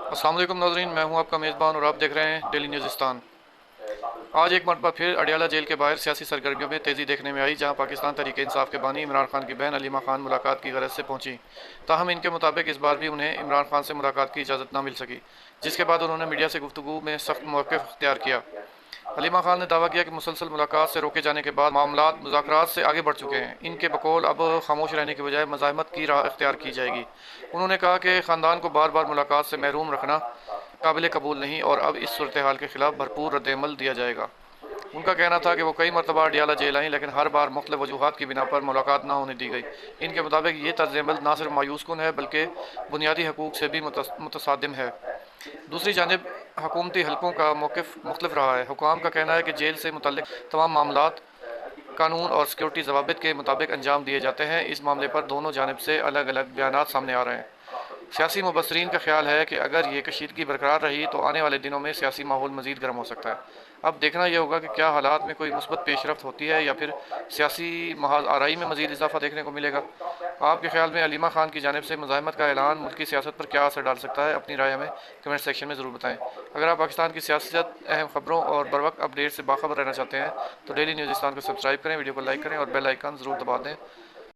अस्सलाम वालेकुम नाज़रीन, मैं हूं आपका मेज़बान और आप देख रहे हैं डेली न्यूज़िस्तान। आज एक मरतबा फिर अडियाला जेल के बाहर सियासी सरगर्मियों में तेज़ी देखने में आई, जहां पाकिस्तान तहरीक इंसाफ के बानी इमरान खान की बहन अलीमा खान मुलाकात की गरज से पहुंची। ताहम इनके मुताबिक इस बार भी उन्हें इमरान खान से मुलाकात की इजाज़त न मिल सकी, जिसके बाद उन्होंने मीडिया से गुफ्तगू में सख्त मौक़िफ़ अख्तियार किया। हलीमा खान ने दावा किया कि मुसलसल मुलाकात से रोके जाने के बाद मामलात मुज़ाकरात से आगे बढ़ चुके हैं। इनके बकौल अब खामोश रहने की बजाय मज़ाहमत की राह इख्तियार की जाएगी। उन्होंने कहा कि ख़ानदान को बार बार मुलाकात से महरूम रखना काबिल कबूल नहीं और अब इस सूरत हाल के ख़िलाफ़ भरपूर रद्दअमल दिया जाएगा। उनका कहना था कि वो कई मरतबा अडियाला जेल आईं, लेकिन हर बार मुख्तलिफ वजूहात की बिना पर मुलाकात न होने दी गई। इनके मुताबिक ये तर्ज़-ए-अमल न सिर्फ मायूस कुन है, बल्कि बुनियादी हकूक़ से भी मुतसादिम है। दूसरी जानिब हुकूमती हलकों का मौक़िफ़ मुख्तलिफ रहा है। हुकाम का कहना है कि जेल से मुतल्लिक़ तमाम मामलात कानून और सिक्योरिटी ज़वाबित के मुताबिक अंजाम दिए जाते हैं। इस मामले पर दोनों जानिब से अलग अलग बयानात सामने आ रहे हैं। सियासी मुबसरीन का ख्याल है कि अगर ये कशीदगी बरकरार रही तो आने वाले दिनों में सियासी माहौल मज़ीद गर्म हो सकता है। अब देखना यह होगा कि क्या हालात में कोई मुस्बत पेशरफ्त होती है या फिर सियासी महाज आराई में मज़ीद इजाफा देखने को मिलेगा। आपके ख्याल में अलीमा खान की जानिब से मुज़ाहमत का ऐलान मुल्क की सियासत पर क्या असर डाल सकता है? अपनी राय हमें कमेंट सेक्शन में ज़रूर बताएं। अगर आप पाकिस्तान की सियासत, अहम खबरों और बर वक्त अपडेट से बाखबर रहना चाहते हैं तो डेली न्यूज़िस्तान को सब्सक्राइब करें, वीडियो को लाइक करें और बेल आइकन ज़रूर दबा दें